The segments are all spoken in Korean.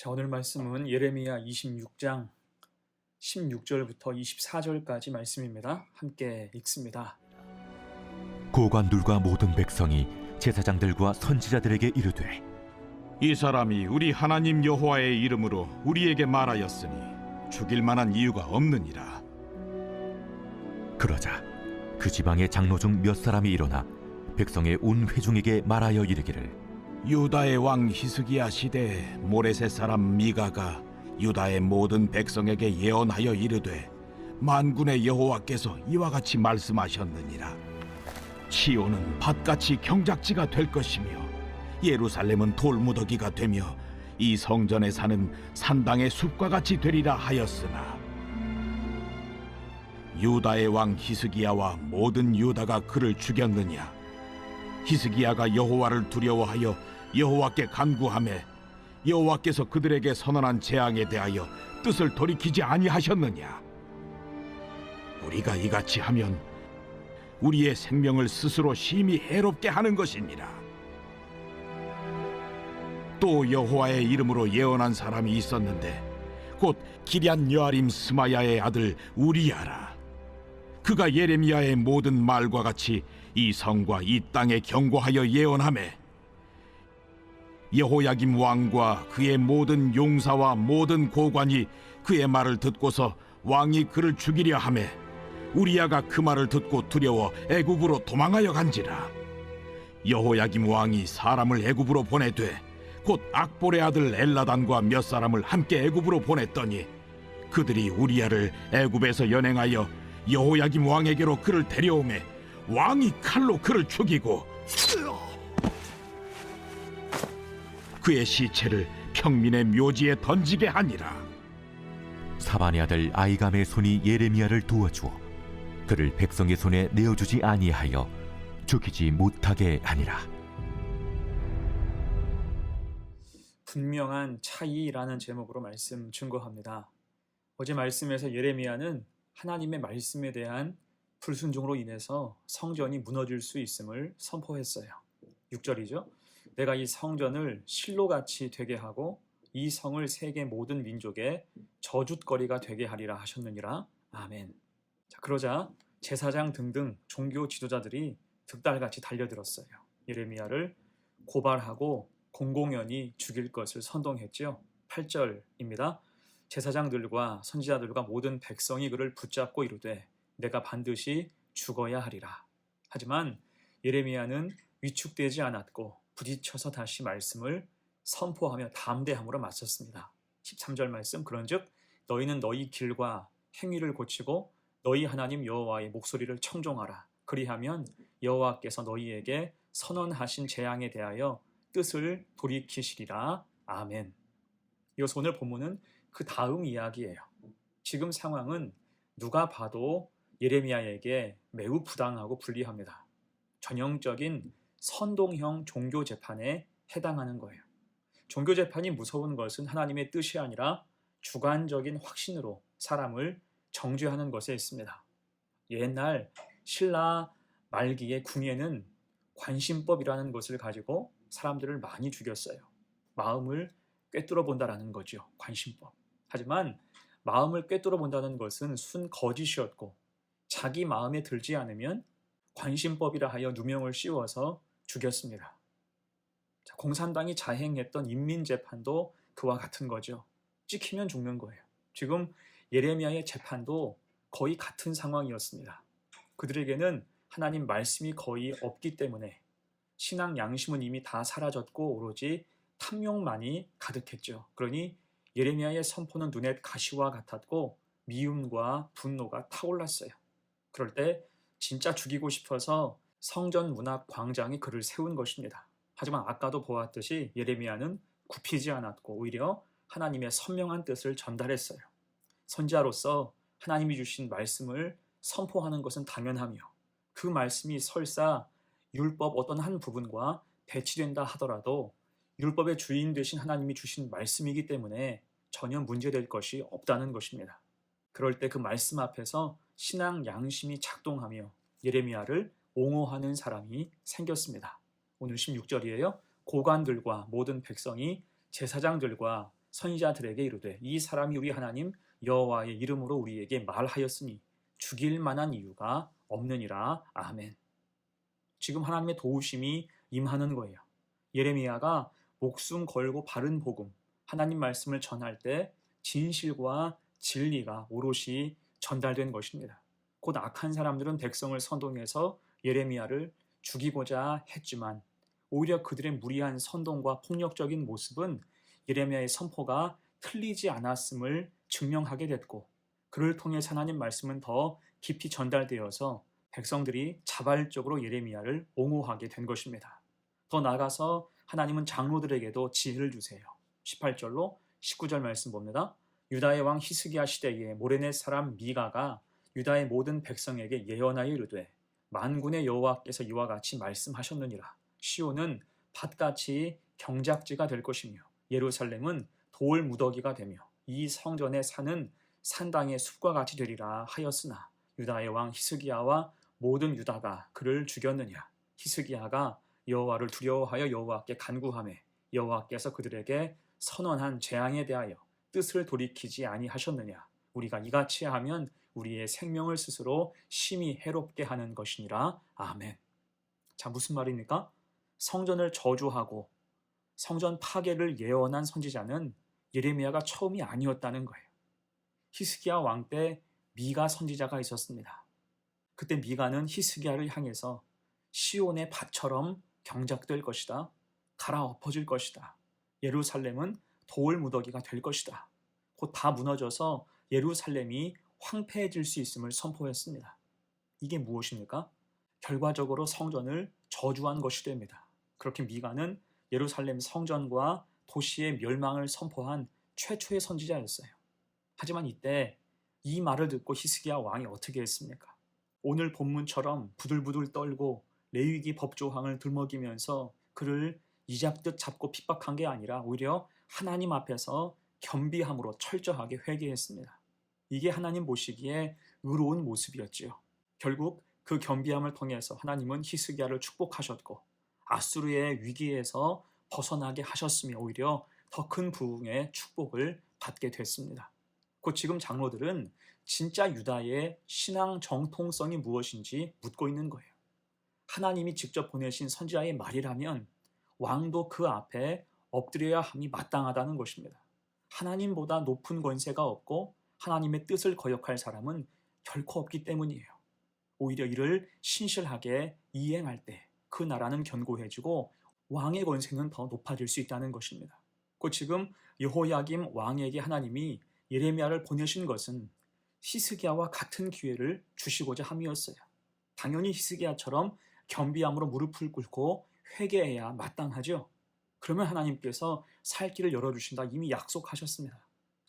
자, 오늘 말씀은 예레미야 26장 16절부터 24절까지 말씀입니다. 함께 읽습니다. 고관들과 모든 백성이 제사장들과 선지자들에게 이르되, 이 사람이 우리 하나님 여호와의 이름으로 우리에게 말하였으니 죽일 만한 이유가 없느니라. 그러자 그 지방의 장로 중 몇 사람이 일어나 백성의 온 회중에게 말하여 이르기를, 유다의 왕 히스기야 시대에 모레셋 사람 미가가 유다의 모든 백성에게 예언하여 이르되, 만군의 여호와께서 이와 같이 말씀하셨느니라. 시온은 밭같이 경작지가 될 것이며 예루살렘은 돌무더기가 되며 이 성전에 사는 산당의 숲과 같이 되리라 하였으나, 유다의 왕 히스기야와 모든 유다가 그를 죽였느냐? 히스기야가 여호와를 두려워하여 여호와께 간구하매 여호와께서 그들에게 선언한 재앙에 대하여 뜻을 돌이키지 아니하셨느냐? 우리가 이같이 하면 우리의 생명을 스스로 심히 해롭게 하는 것이니라. 또 여호와의 이름으로 예언한 사람이 있었는데 곧 기럇 여아림 스마야의 아들 우리야라. 그가 예레미야의 모든 말과 같이 이 성과 이 땅에 경고하여 예언하매, 여호야김 왕과 그의 모든 용사와 모든 고관이 그의 말을 듣고서 왕이 그를 죽이려 하매 우리야가 그 말을 듣고 두려워 애굽으로 도망하여 간지라. 여호야김 왕이 사람을 애굽으로 보내되 곧 악볼의 아들 엘라단과 몇 사람을 함께 애굽으로 보냈더니 그들이 우리야를 애굽에서 연행하여 여호야김 왕에게로 그를 데려오매 왕이 칼로 그를 죽이고 그의 시체를 평민의 묘지에 던지게 하니라. 사반의 아들 아이감의 손이 예레미야를 도와주어 그를 백성의 손에 내어주지 아니하여 죽이지 못하게 하니라. 분명한 차이라는 제목으로 말씀 증거합니다. 어제 말씀에서 예레미야는 하나님의 말씀에 대한 불순종으로 인해서 성전이 무너질 수 있음을 선포했어요. 6절이죠. 내가 이 성전을 실로같이 되게 하고 이 성을 세계 모든 민족의 저주거리가 되게 하리라 하셨느니라. 아멘. 자, 그러자 제사장 등등 종교 지도자들이 득달같이 달려들었어요. 예레미야를 고발하고 공공연히 죽일 것을 선동했죠. 8절입니다. 제사장들과 선지자들과 모든 백성이 그를 붙잡고 이르되 내가 반드시 죽어야 하리라. 하지만 예레미야는 위축되지 않았고 부딪혀서 다시 말씀을 선포하며 담대함으로 맞섰습니다. 13절 말씀, 그런즉 너희는 너희 길과 행위를 고치고 너희 하나님 여호와의 목소리를 청종하라. 그리하면 여호와께서 너희에게 선언하신 재앙에 대하여 뜻을 돌이키시리라. 아멘. 이어서 오늘 본문은 그 다음 이야기예요. 지금 상황은 누가 봐도 예레미야에게 매우 부당하고 불리합니다. 전형적인 선동형 종교 재판에 해당하는 거예요. 종교 재판이 무서운 것은 하나님의 뜻이 아니라 주관적인 확신으로 사람을 정죄하는 것에 있습니다. 옛날 신라 말기의 궁예는 관심법이라는 것을 가지고 사람들을 많이 죽였어요. 마음을 꿰뚫어 본다라는 거죠. 관심법. 하지만 마음을 꿰뚫어 본다는 것은 순 거짓이었고 자기 마음에 들지 않으면 관심법이라 하여 누명을 씌워서 죽였습니다. 자, 공산당이 자행했던 인민재판도 그와 같은 거죠. 찍히면 죽는 거예요. 지금 예레미야의 재판도 거의 같은 상황이었습니다. 그들에게는 하나님 말씀이 거의 없기 때문에 신앙 양심은 이미 다 사라졌고 오로지 탐욕만이 가득했죠. 그러니 예레미야의 선포는 눈에 가시와 같았고 미움과 분노가 타올랐어요. 그럴 때 진짜 죽이고 싶어서 성전 문 앞 광장에 그를 세운 것입니다. 하지만 아까도 보았듯이 예레미야는 굽히지 않았고 오히려 하나님의 선명한 뜻을 전달했어요. 선지자로서 하나님이 주신 말씀을 선포하는 것은 당연하며 그 말씀이 설사 율법 어떤 한 부분과 배치된다 하더라도 율법의 주인 되신 하나님이 주신 말씀이기 때문에 전혀 문제될 것이 없다는 것입니다. 그럴 때 그 말씀 앞에서 신앙 양심이 작동하며 예레미야를 옹호하는 사람이 생겼습니다. 오늘 16절이에요. 고관들과 모든 백성이 제사장들과 선지자들에게 이르되 이 사람이 우리 하나님 여호와의 이름으로 우리에게 말하였으니 죽일 만한 이유가 없느니라. 아멘. 지금 하나님의 도우심이 임하는 거예요. 예레미야가 목숨 걸고 바른 복음, 하나님 말씀을 전할 때 진실과 진리가 오롯이 전달된 것입니다. 곧 악한 사람들은 백성을 선동해서 예레미야를 죽이고자 했지만 오히려 그들의 무리한 선동과 폭력적인 모습은 예레미야의 선포가 틀리지 않았음을 증명하게 됐고, 그를 통해 하나님 말씀은 더 깊이 전달되어서 백성들이 자발적으로 예레미야를 옹호하게 된 것입니다. 더 나아가서 하나님은 장로들에게도 지혜를 주세요. 18절로 19절 말씀 봅니다. 유다의 왕 히스기야 시대에 모레넷 사람 미가가 유다의 모든 백성에게 예언하여 이르되 만군의 여호와께서 이와 같이 말씀하셨느니라. 시온은 밭같이 경작지가 될 것이며 예루살렘은 돌 무더기가 되며 이 성전의 산은 산당의 숲과 같이 되리라 하였으나 유다의 왕 히스기야와 모든 유다가 그를 죽였느냐. 히스기야가 여호와를 두려워하여 여호와께 간구하매 여호와께서 그들에게 선언한 재앙에 대하여 뜻을 돌이키지 아니하셨느냐. 우리가 이같이 하면 우리의 생명을 스스로 심히 해롭게 하는 것이니라. 아멘. 자, 무슨 말입니까? 성전을 저주하고 성전 파괴를 예언한 선지자는 예레미야가 처음이 아니었다는 거예요. 히스기야 왕 때 미가 선지자가 있었습니다. 그때 미가는 히스기야를 향해서 시온의 밭처럼 경작될 것이다. 갈아엎어질 것이다. 예루살렘은 돌 무더기가 될 것이다. 곧 다 무너져서 예루살렘이 황폐해질 수 있음을 선포했습니다. 이게 무엇입니까? 결과적으로 성전을 저주한 것이 됩니다. 그렇게 미가는 예루살렘 성전과 도시의 멸망을 선포한 최초의 선지자였어요. 하지만 이때 이 말을 듣고 히스기야 왕이 어떻게 했습니까? 오늘 본문처럼 부들부들 떨고 레위기 법조항을 들먹이면서 그를 이잡듯 잡고 핍박한 게 아니라 오히려 하나님 앞에서 겸비함으로 철저하게 회개했습니다. 이게 하나님 보시기에 의로운 모습이었지요. 결국 그 겸비함을 통해서 하나님은 히스기야를 축복하셨고 아수르의 위기에서 벗어나게 하셨으며 오히려 더 큰 부흥의 축복을 받게 됐습니다. 곧 지금 장로들은 진짜 유다의 신앙 정통성이 무엇인지 묻고 있는 거예요. 하나님이 직접 보내신 선지자의 말이라면 왕도 그 앞에 엎드려야 함이 마땅하다는 것입니다. 하나님보다 높은 권세가 없고 하나님의 뜻을 거역할 사람은 결코 없기 때문이에요. 오히려 이를 신실하게 이행할 때 그 나라는 견고해지고 왕의 권세는 더 높아질 수 있다는 것입니다. 곧 지금 여호야김 왕에게 하나님이 예레미야를 보내신 것은 히스기야와 같은 기회를 주시고자 함이었어요. 당연히 히스기야처럼 겸비함으로 무릎을 꿇고 회개해야 마땅하죠. 그러면 하나님께서 살 길을 열어주신다 이미 약속하셨습니다.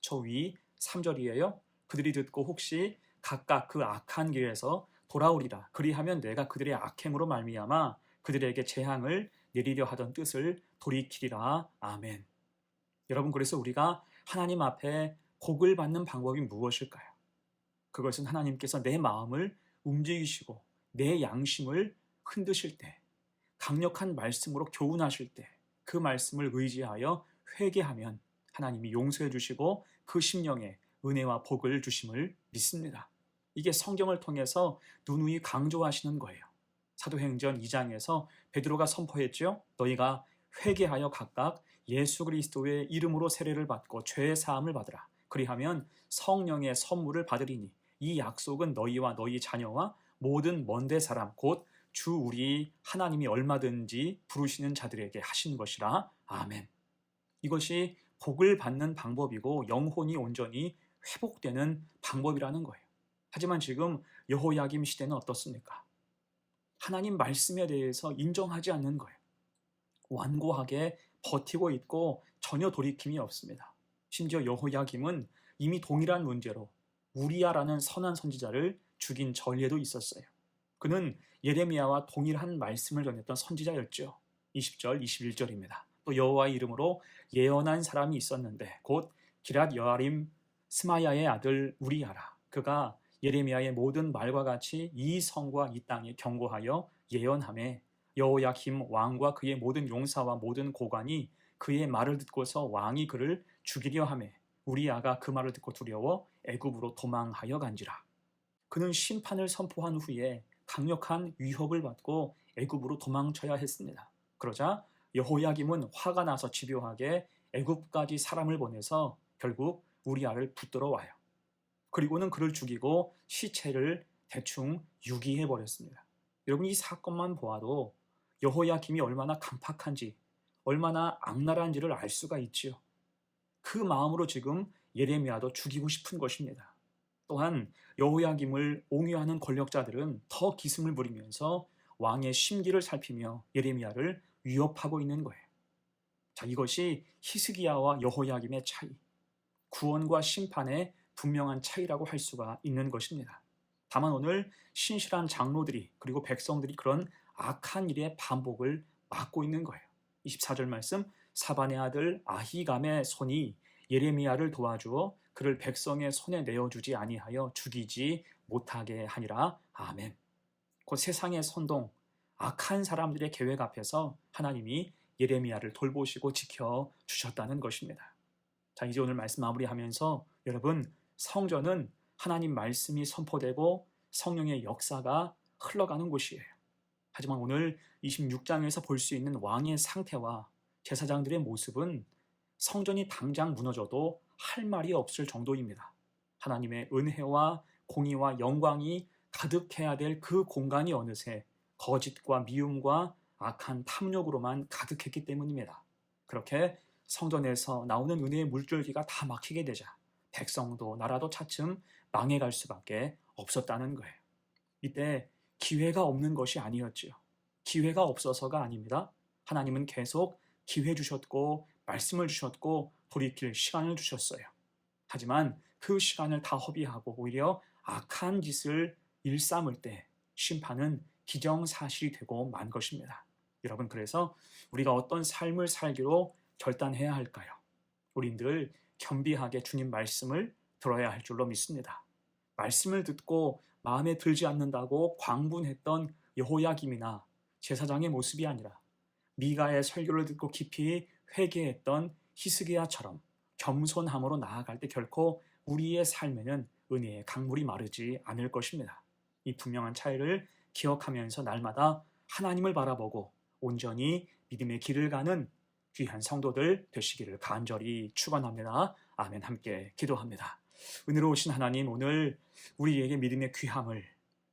저 위 3절이에요. 그들이 듣고 혹시 각각 그 악한 길에서 돌아오리라. 그리하면 내가 그들의 악행으로 말미암아 그들에게 재앙을 내리려 하던 뜻을 돌이키리라. 아멘. 여러분, 그래서 우리가 하나님 앞에 복을 받는 방법이 무엇일까요? 그것은 하나님께서 내 마음을 움직이시고 내 양심을 흔드실 때, 강력한 말씀으로 교훈하실 때 그 말씀을 의지하여 회개하면 하나님이 용서해 주시고 그 심령에 은혜와 복을 주심을 믿습니다. 이게 성경을 통해서 누누이 강조하시는 거예요. 사도행전 2장에서 베드로가 선포했죠. 너희가 회개하여 각각 예수 그리스도의 이름으로 세례를 받고 죄의 사함을 받으라. 그리하면 성령의 선물을 받으리니 이 약속은 너희와 너희 자녀와 모든 먼데 사람 곧 주 우리 하나님이 얼마든지 부르시는 자들에게 하신 것이라. 아멘. 이것이 복을 받는 방법이고 영혼이 온전히 회복되는 방법이라는 거예요. 하지만 지금 여호야김 시대는 어떻습니까? 하나님 말씀에 대해서 인정하지 않는 거예요. 완고하게 버티고 있고 전혀 돌이킴이 없습니다. 심지어 여호야김은 이미 동일한 문제로 우리야라는 선한 선지자를 죽인 전례도 있었어요. 그는 예레미야와 동일한 말씀을 전했던 선지자였죠. 20절, 21절입니다. 또 여호와의 이름으로 예언한 사람이 있었는데 곧 기랏 여아림 스마야의 아들 우리야라. 그가 예레미야의 모든 말과 같이 이 성과 이 땅에 경고하여 예언하매 여호야김 왕과 그의 모든 용사와 모든 고관이 그의 말을 듣고서 왕이 그를 죽이려 하매 우리아가 그 말을 듣고 두려워 애굽으로 도망하여 간지라. 그는 심판을 선포한 후에 강력한 위협을 받고 애굽으로 도망쳐야 했습니다. 그러자 여호야김은 화가 나서 집요하게 애굽까지 사람을 보내서 결국 우리아를 붙들어 와요. 그리고는 그를 죽이고 시체를 대충 유기해 버렸습니다. 여러분, 이 사건만 보아도 여호야김이 얼마나 강팍한지, 얼마나 악랄한지를 알 수가 있지요. 그 마음으로 지금 예레미야도 죽이고 싶은 것입니다. 또한 여호야김을 옹유하는 권력자들은 더 기승을 부리면서 왕의 심기를 살피며 예레미야를 위협하고 있는 거예요. 자, 이것이 히스기야와 여호야김의 차이, 구원과 심판의 분명한 차이라고 할 수가 있는 것입니다. 다만 오늘 신실한 장로들이 그리고 백성들이 그런 악한 일의 반복을 막고 있는 거예요. 24절 말씀, 사반의 아들 아히감의 손이 예레미야를 도와주어 그를 백성의 손에 내어주지 아니하여 죽이지 못하게 하니라. 아멘. 곧 세상의 선동, 악한 사람들의 계획 앞에서 하나님이 예레미야를 돌보시고 지켜주셨다는 것입니다. 자, 이제 오늘 말씀 마무리하면서 여러분, 성전은 하나님 말씀이 선포되고 성령의 역사가 흘러가는 곳이에요. 하지만 오늘 26장에서 볼 수 있는 왕의 상태와 제사장들의 모습은 성전이 당장 무너져도 할 말이 없을 정도입니다. 하나님의 은혜와 공의와 영광이 가득해야 될 그 공간이 어느새 거짓과 미움과 악한 탐욕으로만 가득했기 때문입니다. 그렇게 성전에서 나오는 은혜의 물줄기가 다 막히게 되자 백성도 나라도 차츰 망해갈 수밖에 없었다는 거예요. 이때 기회가 없는 것이 아니었지요. 기회가 없어서가 아닙니다. 하나님은 계속 기회 주셨고 말씀을 주셨고 돌이킬 시간을 주셨어요. 하지만 그 시간을 다 허비하고 오히려 악한 짓을 일삼을 때 심판은 기정사실이 되고 만 것입니다. 여러분, 그래서 우리가 어떤 삶을 살기로 결단해야 할까요? 우리들 겸비하게 주님 말씀을 들어야 할 줄로 믿습니다. 말씀을 듣고 마음에 들지 않는다고 광분했던 여호야김이나 제사장의 모습이 아니라 미가의 설교를 듣고 깊이 회개했던 히스기야처럼 겸손함으로 나아갈 때 결코 우리의 삶에는 은혜의 강물이 마르지 않을 것입니다. 이 분명한 차이를 기억하면서 날마다 하나님을 바라보고 온전히 믿음의 길을 가는 귀한 성도들 되시기를 간절히 축원합니다. 아멘. 함께 기도합니다. 은혜로우신 하나님, 오늘 우리에게 믿음의 귀함을,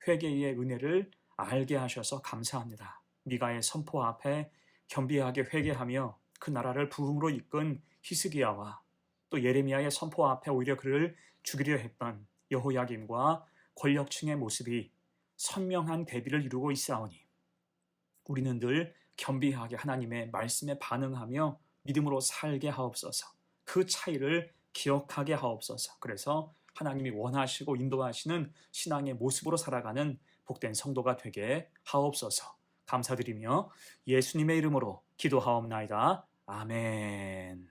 회개의 은혜를 알게 하셔서 감사합니다. 미가의 선포 앞에 겸비하게 회개하며 그 나라를 부흥으로 이끈 히스기야와 또 예레미야의 선포 앞에 오히려 그를 죽이려 했던 여호야김과 권력층의 모습이 선명한 대비를 이루고 있사오니 우리는 늘 겸비하게 하나님의 말씀에 반응하며 믿음으로 살게 하옵소서. 그 차이를 기억하게 하옵소서. 그래서 하나님이 원하시고 인도하시는 신앙의 모습으로 살아가는 복된 성도가 되게 하옵소서. 감사드리며 예수님의 이름으로 기도하옵나이다. 아멘.